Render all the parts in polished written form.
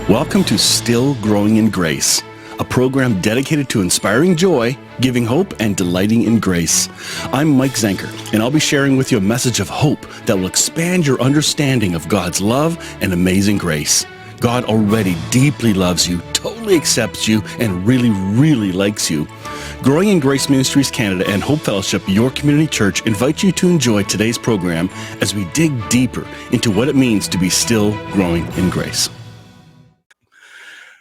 Welcome to Still Growing in Grace, a program dedicated to inspiring joy, giving hope, and delighting in grace. I'm Mike Zenker, and I'll be sharing with you a message of hope that will expand your understanding of God's love and amazing grace. God already deeply loves you, totally accepts you, and really, really likes you. Growing in Grace Ministries Canada and Hope Fellowship, your community church, invite you to enjoy today's program as we dig deeper into what it means to be still growing in grace.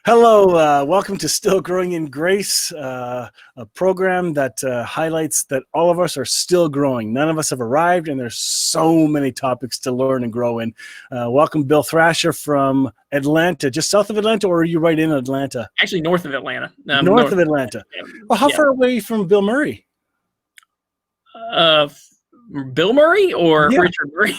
Hello, welcome to Still Growing in Grace, a program that highlights that all of us are still growing. None of us have arrived, and there's so many topics to learn and grow in. Welcome, Bill Thrasher from Atlanta, just south of Atlanta, or are you right in Atlanta? Actually, north of Atlanta. North of Atlanta. Well, how far away from Bill Murray? Bill Murray or Richard Murray?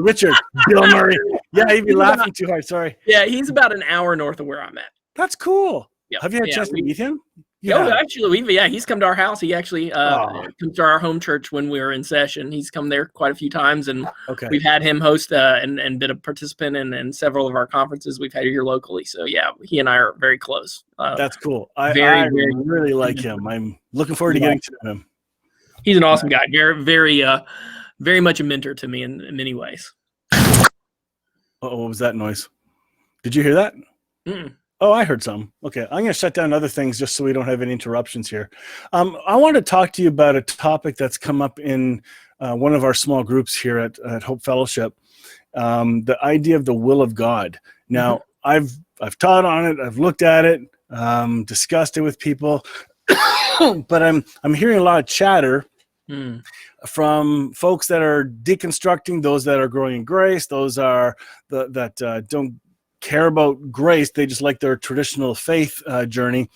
Richard. Bill Murray. Yeah, he'd be laughing too hard. Sorry. Yeah, he's about an hour north of where I'm at. That's cool. Yeah. Have you had a chance to meet him? Yeah, actually, he's come to our house. He actually comes to our home church when we were in session. He's come there quite a few times, and we've had him host and been a participant in several of our conferences we've had here locally. So yeah, he and I are very close. That's cool. I really like him. I'm looking forward to getting to know him. He's an awesome guy. Very much a mentor to me in many ways. What was that noise? Did you hear that? Mm-mm. Oh, I heard some. Okay, I'm going to shut down other things just so we don't have any interruptions here. I want to talk to you about a topic that's come up in one of our small groups here at Hope Fellowship, the idea of the will of God. Now, I've taught on it, I've looked at it, discussed it with people, but I'm hearing a lot of chatter from folks that are deconstructing, those that are growing in grace, those are that don't care about grace. They just like their traditional faith journey,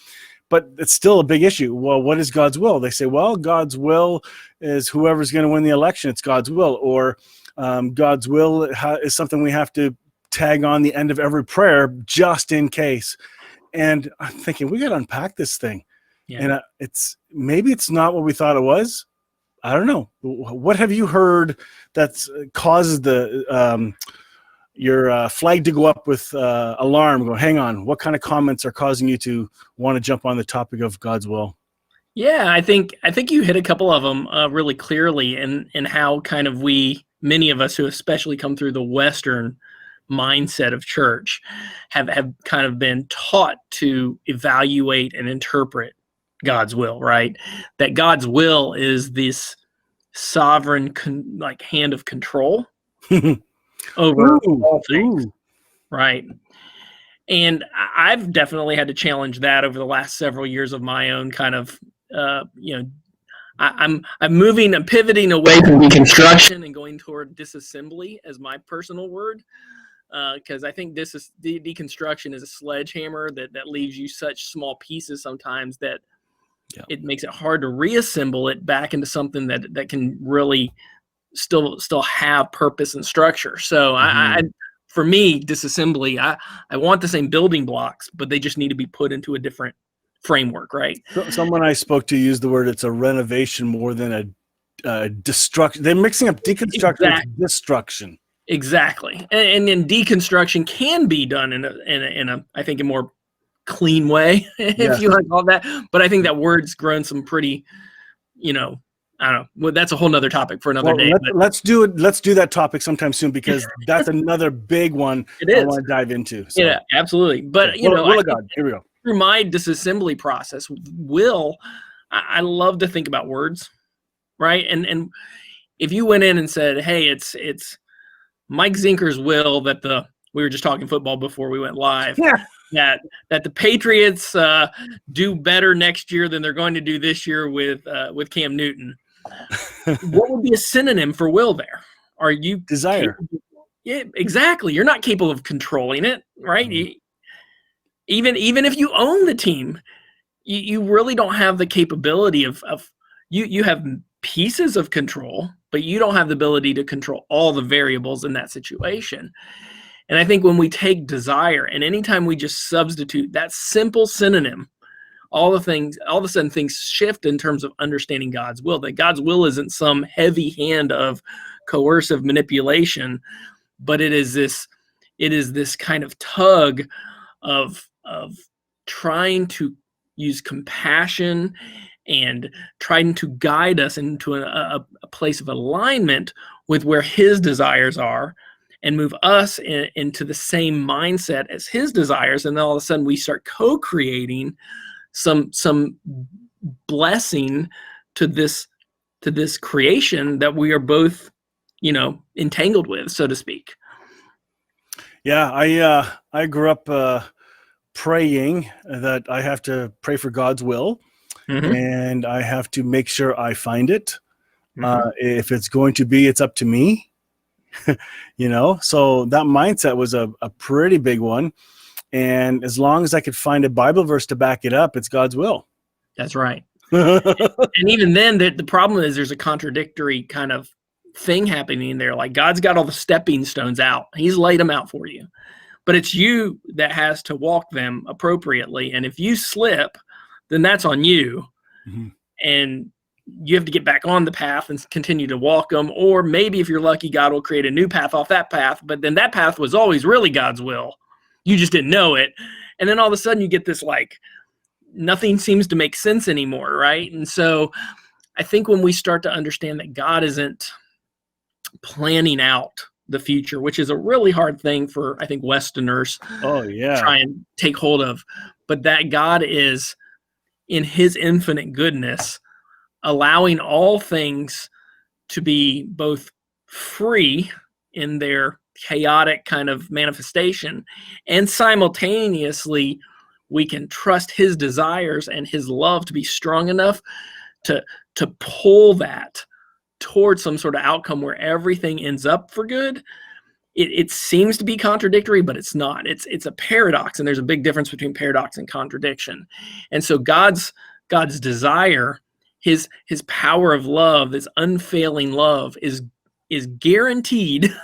but it's still a big issue. Well, what is God's will? They say, well, God's will is whoever's going to win the election. It's God's will. Or God's will is something we have to tag on the end of every prayer just in case. And I'm thinking, we got to unpack this thing. Yeah. And maybe it's not what we thought it was. I don't know. What have you heard that's causes your flag to go up with alarm? Go, hang on. What kind of comments are causing you to want to jump on the topic of God's will? Yeah, I think you hit a couple of them really clearly, in how kind of many of us who especially come through the Western mindset of church have kind of been taught to evaluate and interpret God's will, right? That God's will is this sovereign hand of control over all things, right? And I've definitely had to challenge that over the last several years of my own kind of, I'm pivoting away from deconstruction and going toward disassembly as my personal word, because I think deconstruction is a sledgehammer that leaves you such small pieces sometimes that it makes it hard to reassemble it back into something that can really still have purpose and structure. So for me, disassembly, I want the same building blocks, but they just need to be put into a different framework, right? Someone I spoke to used the word, it's a renovation more than a destruction. They're mixing up deconstruction with destruction. Exactly. And then deconstruction can be done in a I think a more clean way, if you like all that. But I think that word's grown some pretty, I don't know. Well, that's a whole nother topic for another day. Let's do it. Let's do that topic sometime soon, because that's another big one I want to dive into. So. Yeah, absolutely. But will of God. Here we go. Through my disassembly process, I love to think about words, right? And if you went in and said, "Hey, it's Mike Zenker's will that we were just talking football before we went live." Yeah. That the Patriots do better next year than they're going to do this year with Cam Newton. What would be a synonym for will there? Are you desire? Yeah, exactly. You're not capable of controlling it, right? Mm-hmm. Even if you own the team, you really don't have the capability of you have pieces of control, but you don't have the ability to control all the variables in that situation. And I think when we take desire, and anytime we just substitute that simple synonym, all of a sudden things shift in terms of understanding God's will. That God's will isn't some heavy hand of coercive manipulation, but it is this kind of tug of trying to use compassion and trying to guide us into a place of alignment with where his desires are, and move us into the same mindset as his desires. And then all of a sudden we start co-creating some blessing to this creation that we are both, entangled with, so to speak. Yeah, I grew up praying that I have to pray for God's will, and I have to make sure I find it. If it's going to be, it's up to me. So that mindset was a pretty big one. And as long as I could find a Bible verse to back it up, it's God's will. That's right. And even then, the problem is there's a contradictory kind of thing happening there. Like, God's got all the stepping stones out. He's laid them out for you. But it's you that has to walk them appropriately. And if you slip, then that's on you. And you have to get back on the path and continue to walk them. Or maybe if you're lucky, God will create a new path off that path. But then that path was always really God's will. You just didn't know it. And then all of a sudden you get this, like, nothing seems to make sense anymore, right? And so I think when we start to understand that God isn't planning out the future, which is a really hard thing for, I think, Westerners try and take hold of, but that God is, in his infinite goodness, allowing all things to be both free in their chaotic kind of manifestation, and simultaneously we can trust his desires and his love to be strong enough to pull that towards some sort of outcome where everything ends up for good. It seems to be contradictory, but it's not. It's a paradox, and there's a big difference between paradox and contradiction. And so God's desire, his power of love, this unfailing love, is guaranteed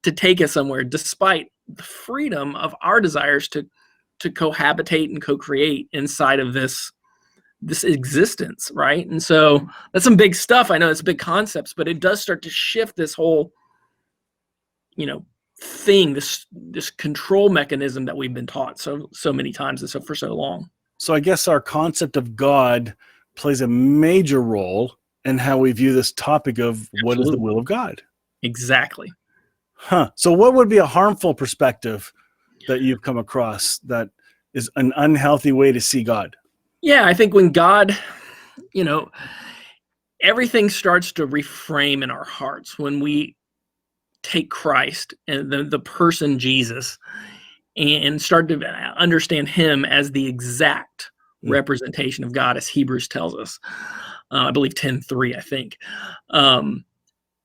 to take us somewhere, despite the freedom of our desires to cohabitate and co-create inside of this existence, right? And so that's some big stuff. I know it's big concepts, but it does start to shift this whole, thing, this control mechanism that we've been taught so many times and so for so long. So I guess our concept of God plays a major role in how we view this topic of what is the will of God. Exactly. So what would be a harmful perspective that you've come across that is an unhealthy way to see God? Yeah, I think when God, everything starts to reframe in our hearts when we take Christ and the person Jesus and start to understand him as the exact representation of God, as Hebrews tells us. I believe 10:3, I think.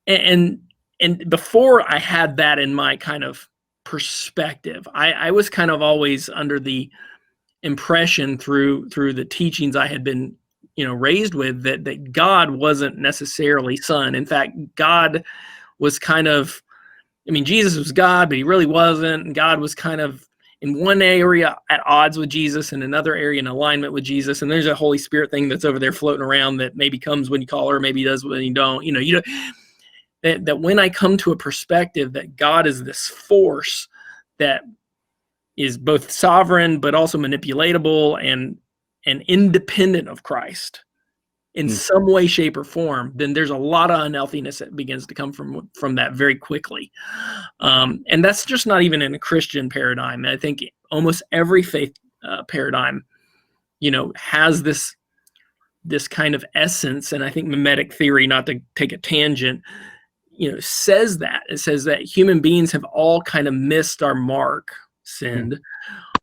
And before I had that in my kind of perspective, I was kind of always under the impression through the teachings I had been raised with that God wasn't necessarily Son. In fact, God was kind of, Jesus was God, but he really wasn't. And God was kind of in one area at odds with Jesus, and another area in alignment with Jesus. And there's a Holy Spirit thing that's over there floating around that maybe comes when you call her, maybe does when you don't. That when I come to a perspective that God is this force that is both sovereign but also manipulatable and independent of Christ in some way, shape, or form, then there's a lot of unhealthiness that begins to come from that very quickly. And that's just not even in a Christian paradigm. I think almost every faith paradigm, has this kind of essence. And I think mimetic theory, not to take a tangent, says that. It says that human beings have all kind of missed our mark, sinned,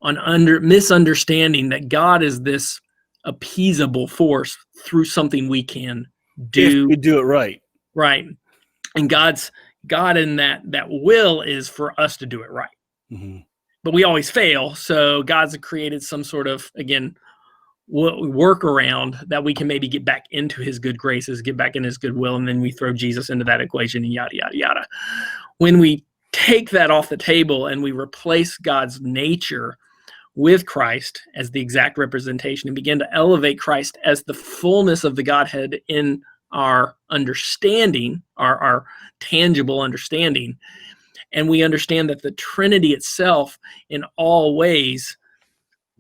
on misunderstanding that God is this appeasable force through something we can do. If we do it right. Right. And God in that will is for us to do it right. But we always fail. So God's created some sort of, again, workaround that we can maybe get back into his good graces, get back in his good will, and then we throw Jesus into that equation and yada, yada, yada. When we take that off the table and we replace God's nature with Christ as the exact representation and begin to elevate Christ as the fullness of the Godhead in our understanding, our tangible understanding, and we understand that the Trinity itself in all ways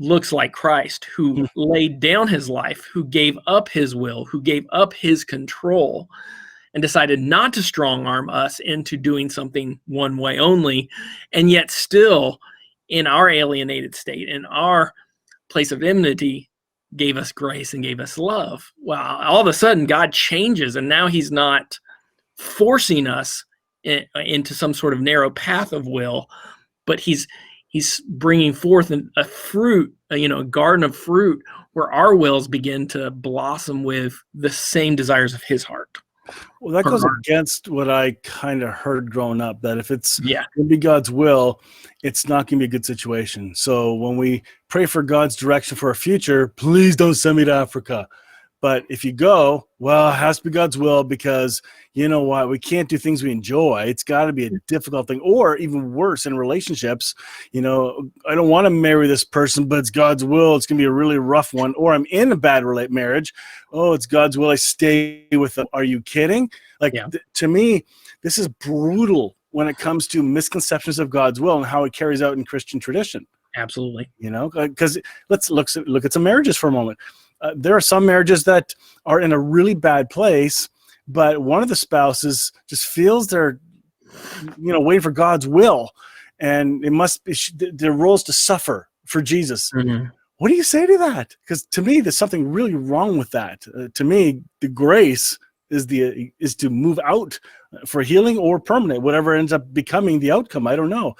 looks like Christ, who laid down his life, who gave up his will, who gave up his control, and decided not to strong arm us into doing something one way only, and yet still in our alienated state, in our place of enmity, gave us grace and gave us love. Well, all of a sudden God changes, and now he's not forcing us into some sort of narrow path of will, but he's bringing forth a fruit, a garden of fruit where our wills begin to blossom with the same desires of his heart. Well, that goes against what I kind of heard growing up, that if it's Yeah. going to be God's will, it's not going to be a good situation. So when we pray for God's direction for our future, please don't send me to Africa. But if you go, well, it has to be God's will, because you know what? We can't do things we enjoy. It's got to be a difficult thing, or even worse in relationships. I don't want to marry this person, but it's God's will. It's going to be a really rough one. Or I'm in a bad marriage. Oh, it's God's will. I stay with them. Are you kidding? To me, this is brutal when it comes to misconceptions of God's will and how it carries out in Christian tradition. Absolutely. Because let's look at some marriages for a moment. There are some marriages that are in a really bad place, but one of the spouses just feels they're, waiting for God's will, and it must be their role is to suffer for Jesus. Mm-hmm. What do you say to that? Because to me, there's something really wrong with that. To me, the grace is to move out for healing or permanent, whatever ends up becoming the outcome. I don't know,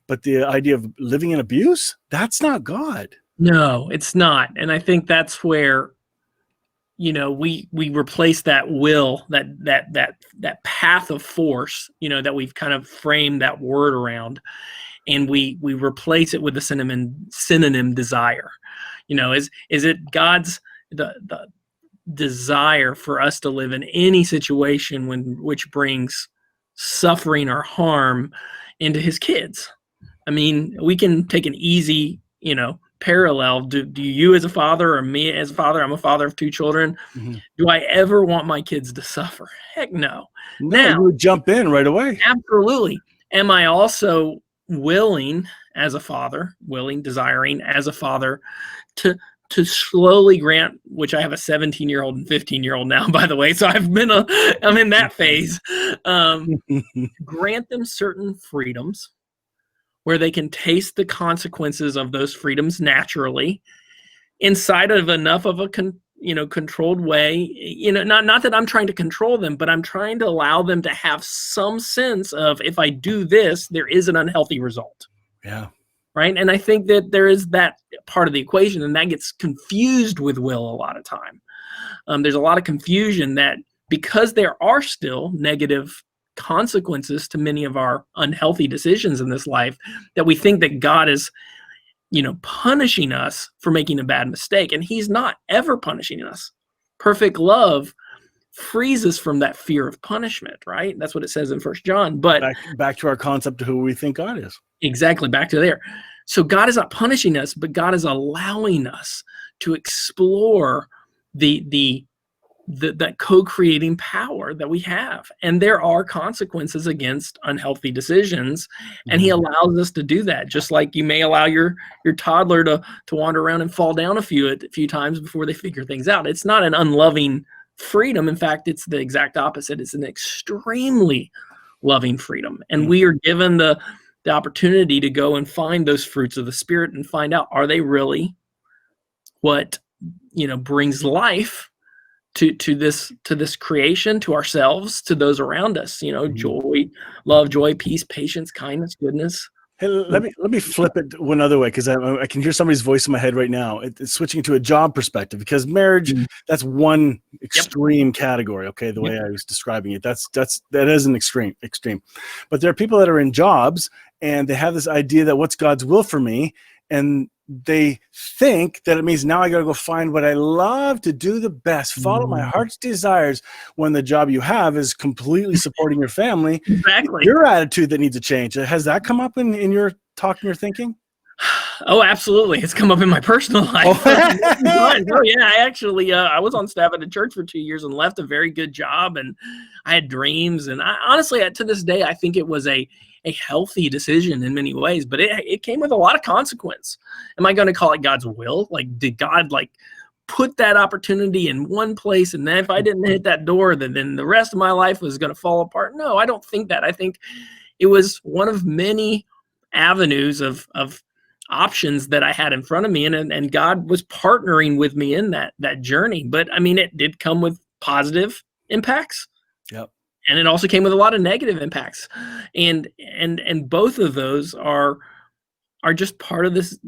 but the idea of living in abuse, that's not God. No, it's not. And I think that's where, we replace that will, that path of force, that we've kind of framed that word around, and we replace it with the synonym desire. Is it God's the desire for us to live in any situation which brings suffering or harm into his kids? I mean, we can take an easy, parallel. Do you as a father, or me as a father? I'm a father of 2 children. Mm-hmm. Do I ever want my kids to suffer? Heck no. Now, you would jump in right away. Absolutely. Am I also willing as a father, desiring as a father to slowly grant, which I have a 17-year-old and 15-year-old now, by the way, so I'm in that phase, grant them certain freedoms where they can taste the consequences of those freedoms naturally, inside of enough of a controlled way. Not that I'm trying to control them, but I'm trying to allow them to have some sense of, if I do this, there is an unhealthy result. Yeah. Right. And I think that there is that part of the equation, and that gets confused with will a lot of time. There's a lot of confusion that, because there are still negative consequences to many of our unhealthy decisions in this life, that we think that God is, punishing us for making a bad mistake. And he's not ever punishing us. Perfect love frees us from that fear of punishment, right? That's what it says in 1 John. But back to our concept of who we think God is. Exactly, back to there. So God is not punishing us, but God is allowing us to explore that co-creating power that we have. And there are consequences against unhealthy decisions, and he allows us to do that. Just like you may allow your toddler to wander around and fall down a few times before they figure things out. It's not an unloving freedom. In fact, it's the exact opposite. It's an extremely loving freedom. And we are given the opportunity to go and find those fruits of the Spirit and find out, are they really what brings life to this creation, to ourselves, to those around us? Joy, love, joy, peace, patience, kindness, goodness. Hey, let me flip it one other way, because I can hear somebody's voice in my head right now. It's switching to a job perspective, because marriage, that's one extreme category. Okay, the way I was describing it, that is an extreme. But there are people that are in jobs, and they have this idea that what's God's will for me, and they think that it means now I got to go find what I love to do the best, follow my heart's desires, when the job you have is completely supporting your family. Exactly. Your attitude that needs to change. Has that come up in your talk and your thinking? Oh, absolutely. It's come up in my personal life. Oh, yeah. I actually, I was on staff at a church for 2 years and left a very good job, and I had dreams. And honestly, to this day, I think it was a healthy decision in many ways, but it came with a lot of consequence. Am I going to call it God's will? Like, did God put that opportunity in one place, and then if I didn't hit that door, then the rest of my life was going to fall apart? No, I don't think that. I think it was one of many avenues of options that I had in front of me, and God was partnering with me in that journey. But I mean, it did come with positive impacts. Yep. And it also came with a lot of negative impacts. And both of those are just part of this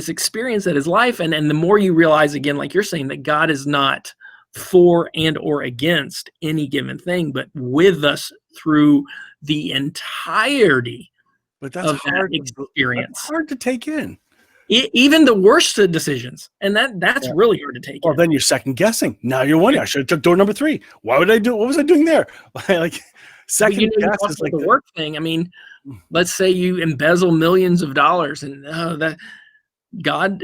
experience that is life. And the more you realize, again, like you're saying, that God is not for and or against any given thing, but with us through the entirety But that's of hard that experience. That's hard to take in. Even the worst of decisions. And that's really hard to take Well, in. then you're second guessing. Now you're wondering, I should have took door number 3. Why would I do? What was I doing there? Like, second guess is like the work thing. I mean, let's say you embezzle millions of dollars, and that God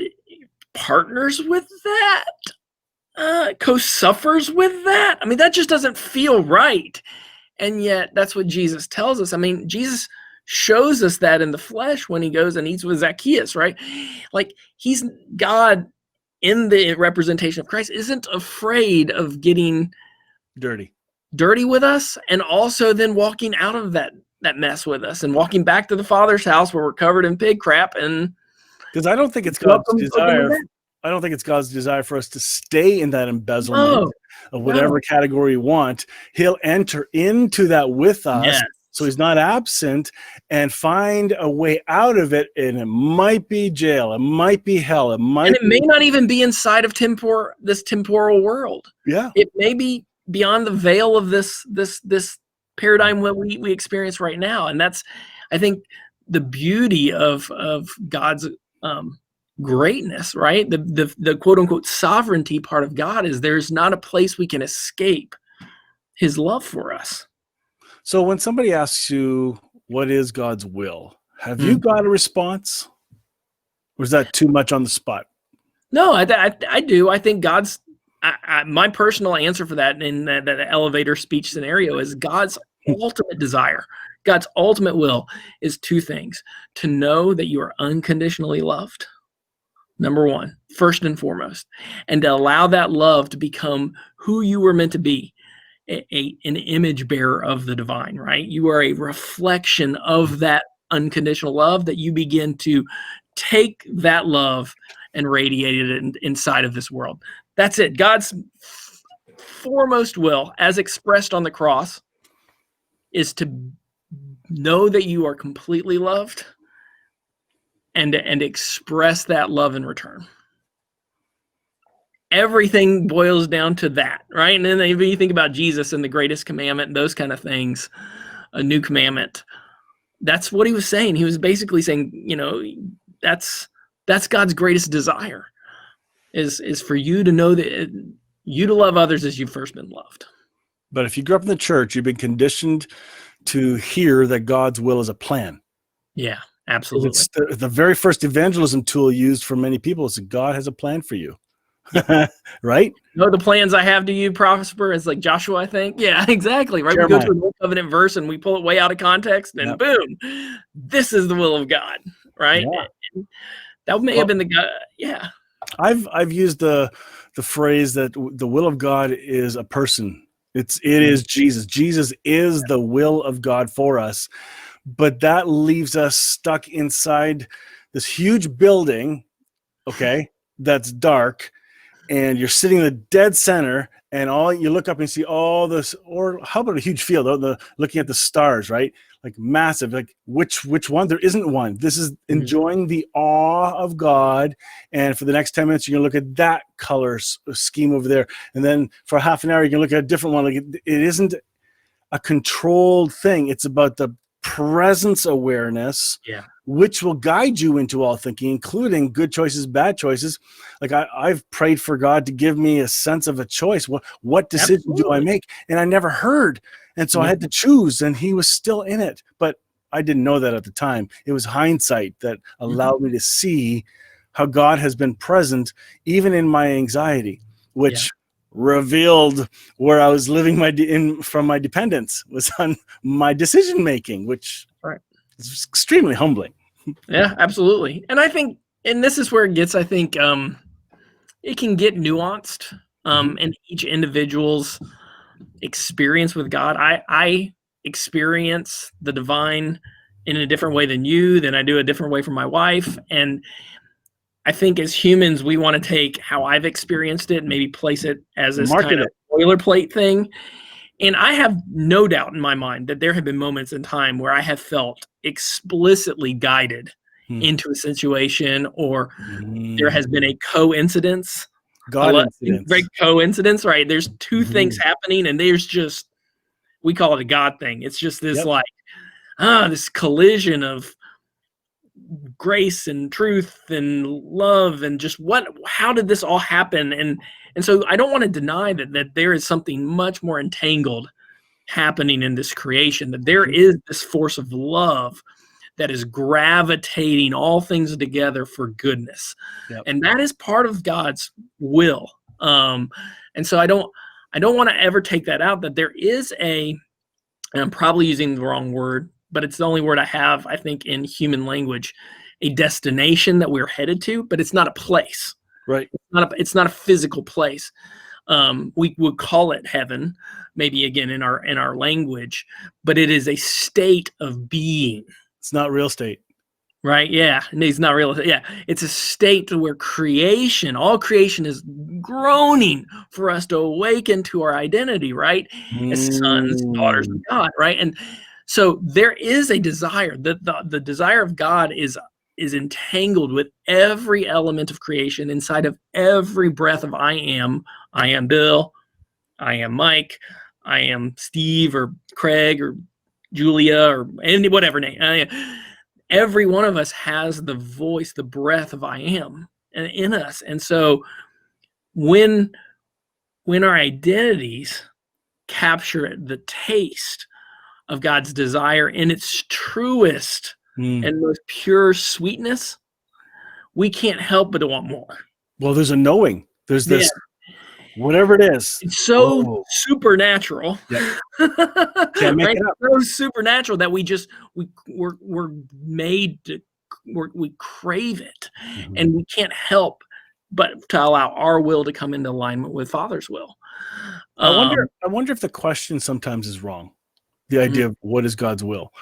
partners with that, co-suffers with that. I mean, that just doesn't feel right. And yet that's what Jesus tells us. I mean, Jesus shows us that in the flesh when he goes and eats with Zacchaeus, right? Like, he's God in the representation of Christ isn't afraid of getting dirty with us, and also then walking out of that mess with us and walking back to the Father's house where we're covered in pig crap. And because I don't think it's God's desire. I don't think it's God's desire for us to stay in that embezzlement of whatever category we want. He'll enter into that with us. Yes. So he's not absent, and find a way out of it. And it might be jail. It might be hell. It may not even be inside of this temporal world. Yeah. It may be beyond the veil of this paradigm that we experience right now. And that's, I think, the beauty of God's greatness, right? The quote unquote sovereignty part of God is there's not a place we can escape his love for us. So when somebody asks you, what is God's will? Have you got a response? Or is that too much on the spot? No, I do. I think God's, my personal answer for that in that elevator speech scenario is God's ultimate desire. God's ultimate will is 2 things: to know that you are unconditionally loved, number 1, first and foremost, and to allow that love to become who you were meant to be. An image bearer of the divine, right? You are a reflection of that unconditional love, that you begin to take that love and radiate it inside of this world. That's it. God's foremost will, as expressed on the cross, is to know that you are completely loved and express that love in return. Everything boils down to that, right? And then if you think about Jesus and the greatest commandment, those kind of things, a new commandment, that's what he was saying. He was basically saying, that's God's greatest desire is for you to know that you to love others as you've first been loved. But if you grew up in the church, you've been conditioned to hear that God's will is a plan. Yeah, absolutely. It's the very first evangelism tool used for many people is that God has a plan for you. Right? No, the plans I have to you prosper. It's like Joshua, I think. Yeah, exactly. Right. Jeremiah. We go to an Old Covenant verse and we pull it way out of context, and boom, this is the will of God. Right. Yeah. That may have been the God. Yeah. I've used the phrase that the will of God is a person. It is Jesus. Jesus is the will of God for us. But that leaves us stuck inside this huge building, okay, that's dark. And you're sitting in the dead center, and you look up and see all this, or how about a huge field? Looking at the stars, right? Like massive. Like which one? There isn't one. This is enjoying the awe of God. And for the next 10 minutes, you're gonna look at that color scheme over there, and then for half an hour, you're gonna look at a different one. Like it isn't a controlled thing. It's about the presence awareness, which will guide you into all thinking, including good choices, bad choices. Like I've prayed for God to give me a sense of a choice. What decision do I make? And I never heard. And so I had to choose, and he was still in it. But I didn't know that at the time. It was hindsight that allowed me to see how God has been present even in my anxiety, which revealed where I was living from my dependence was on my decision making, which is extremely humbling. Yeah, absolutely. And I think, and this is where it gets, I think, it can get nuanced in each individual's experience with God. I experience the divine in a different way than you, than I do a different way from my wife. And I think as humans, we want to take how I've experienced it and maybe place it as this kind of boilerplate thing. And I have no doubt in my mind that there have been moments in time where I have felt explicitly guided into a situation, or there has been a coincidence. Great coincidence, right? There's two things happening, and there's just, we call it a God thing. It's just this this collision of grace and truth and love and just how did this all happen? And so I don't want to deny that there is something much more entangled happening in this creation, that there is this force of love that is gravitating all things together for goodness. And that is part of God's will. And so I don't want to ever take that out, that there is and I'm probably using the wrong word, but it's the only word I have, I think, in human language, a destination that we're headed to, but it's not a place. Right. It's not a physical place. We would call it heaven, maybe again in our language, but it is a state of being. It's not real estate. Right. Yeah. It's not real. Yeah. It's a state where all creation is groaning for us to awaken to our identity, right? As sons, daughters of God. Right. And so there is a desire. The desire of God is entangled with every element of creation, inside of every breath of I am Bill, I am Mike, I am Steve or Craig or Julia or any whatever name. Every one of us has the voice, the breath of I am in us. And so when our identities capture the taste of God's desire in its truest and most pure sweetness, we can't help but to want more. Well, there's a knowing. There's this, whatever it is. It's so supernatural. Can't make it up. So supernatural that we're made to, we crave it, and we can't help but to allow our will to come into alignment with Father's will. I wonder if the question sometimes is wrong. The idea of what is God's will.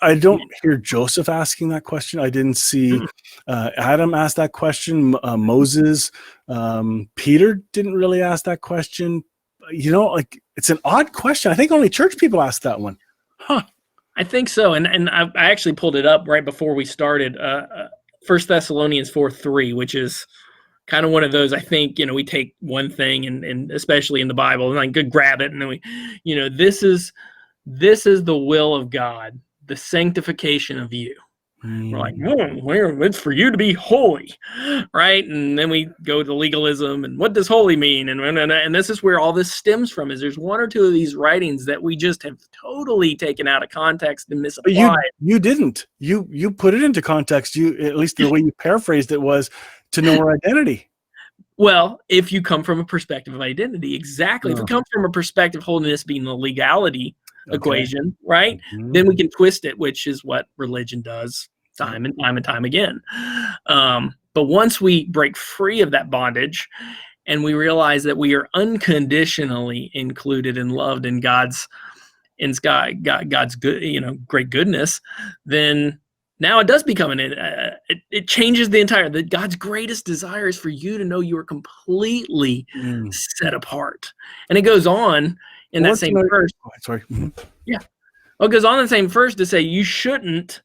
I don't hear Joseph asking that question. I didn't see Adam ask that question. Moses, Peter didn't really ask that question. Like, it's an odd question. I think only church people ask that one. Huh. I think so. And I actually pulled it up right before we started. 1 Thessalonians 4:3, which is kind of one of those, I think, we take one thing and especially in the Bible and like go grab it. And then this is the will of God, the sanctification of you. We're like, it's for you to be holy, right? And then we go to legalism and what does holy mean? And this is where all this stems from. Is there's one or two of these writings that we just have totally taken out of context and misapplied. You didn't. You put it into context. At least the way you paraphrased it was to know our identity. Well, if you come from a perspective of identity, exactly. If it comes from a perspective of holiness being the legality equation, right? Then we can twist it, which is what religion does time and time and time again. But once we break free of that bondage and we realize that we are unconditionally included and loved in God's good, great goodness, then now it does become it changes the entire, God's greatest desire is for you to know you are completely set apart. And it goes on in that same verse. Sorry. Yeah. Well, it goes on in the same verse to say you shouldn't,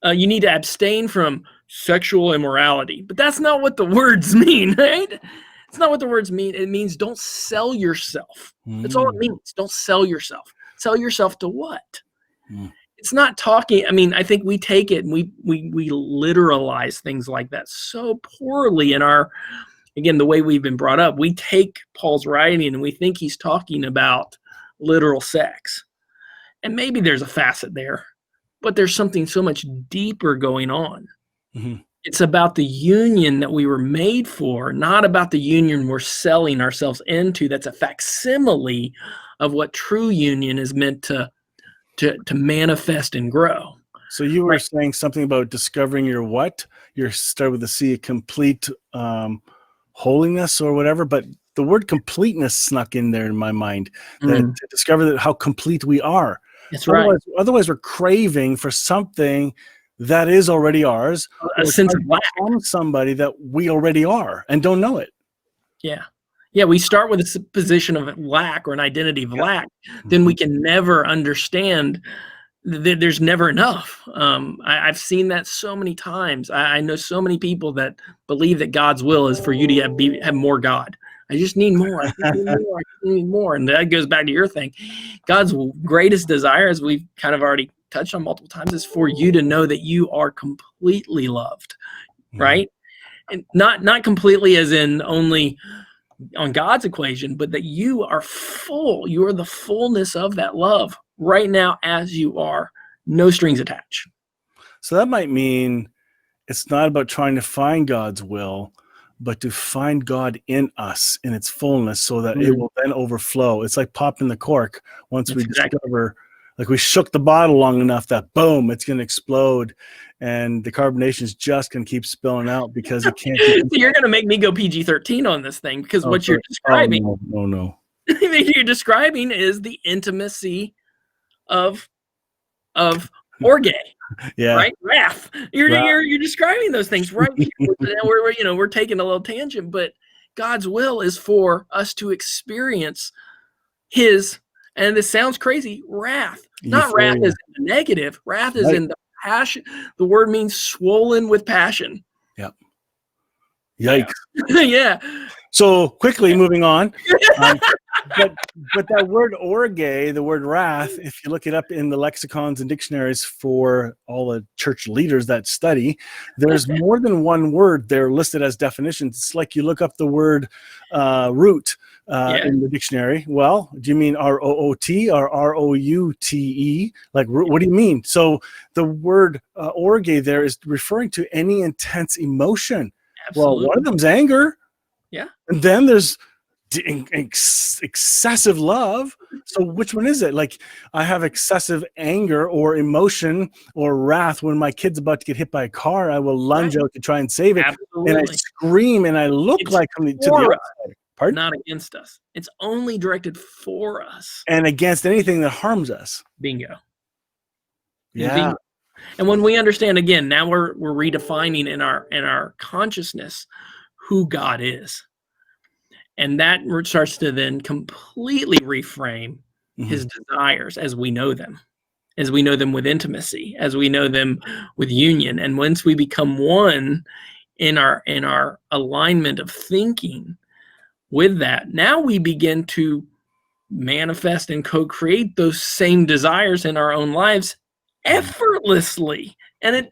you need to abstain from sexual immorality. But that's not what the words mean, right? It's not what the words mean. It means don't sell yourself. That's all it means. Don't sell yourself. Sell yourself to what? It's not talking. I mean, I think we take it and we literalize things like that so poorly in our, again, the way we've been brought up. We take Paul's writing and we think he's talking about literal sex. And maybe there's a facet there, but there's something so much deeper going on. Mhm. It's about the union that we were made for, not about the union we're selling ourselves into. That's a facsimile of what true union is meant to manifest and grow. So you were Right. saying something about discovering your what? Your start with the C, complete holiness or whatever, but the word completeness snuck in there in my mind. That to discover that how complete we are. That's right. Otherwise, we're craving for something that is already ours, A or sense trying of to lack. become somebody that we already are and don't know it. Yeah. Yeah, we start with a position of lack or an identity of Yeah. lack. Then we can never understand that there's never enough. I've seen that so many times. I know so many people that believe that God's will is for you to have more God. I just need more. I just need more. I just need more. And that goes back to your thing. God's greatest desire, as we've kind of already touched on multiple times, is for you to know that you are completely loved, right? And not completely as in only on God's equation, but that you are full. You are the fullness of that love right now as you are, no strings attached. So that might mean it's not about trying to find God's will, but to find God in us in its fullness so that it will then overflow. It's like popping the cork once we discover, like we shook the bottle long enough that boom, it's going to explode and the carbonation is just going to keep spilling out because it can't be. So you're going to make me go PG-13 on this thing because what you're describing, no. you're describing is the intimacy of orge. Yeah. Right? Wrath. You're describing those things right here. We're taking a little tangent, but God's will is for us to experience his, and this sounds crazy, wrath. Not Euphoria. wrath is in the negative. Wrath is in the passion. The word means swollen with passion. Yep. Yikes. Yeah. So quickly moving on. But that word orge, the word wrath, if you look it up in the lexicons and dictionaries for all the church leaders that study, there's more than one word there listed as definitions. It's like you look up the word root in the dictionary. Well, do you mean R-O-O-T or R-O-U-T-E? Like, what do you mean? So the word orge there is referring to any intense emotion. Absolutely. Well, one of them's anger. Yeah. And then there's excessive love. So which one is it? Like I have excessive anger or emotion or wrath when my kid's about to get hit by a car. I will lunge out to try and save it. Absolutely. And I scream and I look like to the outside. Pardon? Not against us. It's only directed for us. And against anything that harms us. Bingo. Yeah. Bingo. And when we understand, again, now we're redefining in our consciousness who God is. And that starts to then completely reframe his desires as we know them with intimacy, as we know them with union. And once we become one in our alignment of thinking with that, now we begin to manifest and co-create those same desires in our own lives effortlessly. And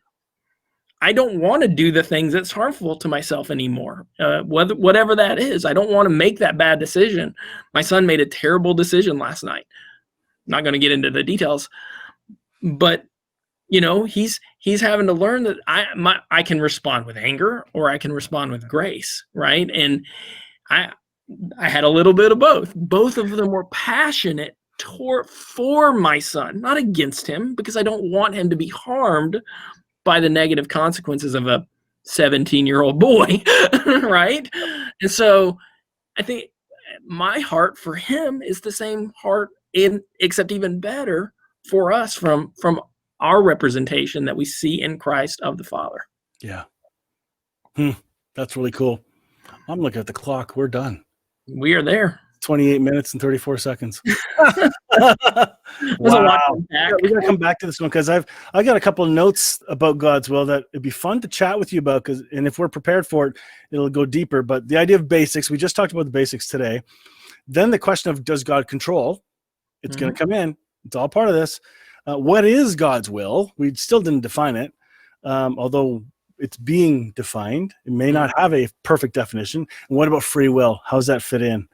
I don't want to do the things that's harmful to myself anymore, whatever that is. I don't want to make that bad decision. My son made a terrible decision last night. I'm not going to get into the details, but he's having to learn that I can respond with anger or I can respond with grace, right? And I had a little bit of both. Both of them were passionate for my son, not against him, because I don't want him to be harmed by the negative consequences of a 17-year-old boy, right? And so I think my heart for him is the same heart except even better for us from our representation that we see in Christ of the Father. Yeah. That's really cool. I'm looking at the clock. We're done. We are there. 28 minutes and 34 seconds. Wow. We got to come back to this one because I got a couple of notes about God's will that it'd be fun to chat with you about, and if we're prepared for it, it'll go deeper. But the idea of basics, we just talked about the basics today. Then the question of does God control? It's going to come in. It's all part of this. What is God's will? We still didn't define it, although it's being defined. It may not have a perfect definition. And what about free will? How does that fit in?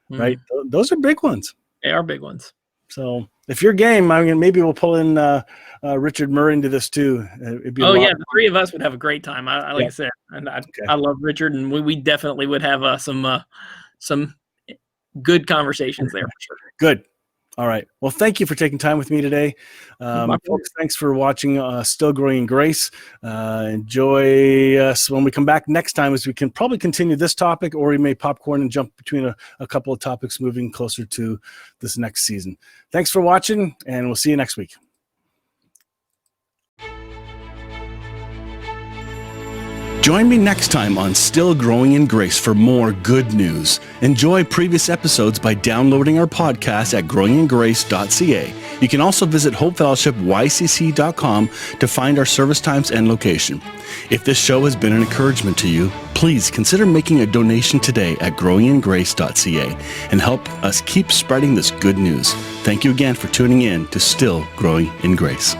Right? Those are big ones. They are big ones. So if you're game, I mean, maybe we'll pull in Richard Murray into this too. It'd be the three of us would have a great time. I like Yeah. I said, and Okay. I love Richard, and we definitely would have some good conversations there for sure. Good. All right. Well, thank you for taking time with me today. Folks, thanks for watching Still Growing in Grace. Enjoy us when we come back next time, as we can probably continue this topic, or we may popcorn and jump between a couple of topics moving closer to this next season. Thanks for watching, and we'll see you next week. Join me next time on Still Growing in Grace for more good news. Enjoy previous episodes by downloading our podcast at growingingrace.ca. You can also visit hopefellowshipycc.com to find our service times and location. If this show has been an encouragement to you, please consider making a donation today at growingingrace.ca and help us keep spreading this good news. Thank you again for tuning in to Still Growing in Grace.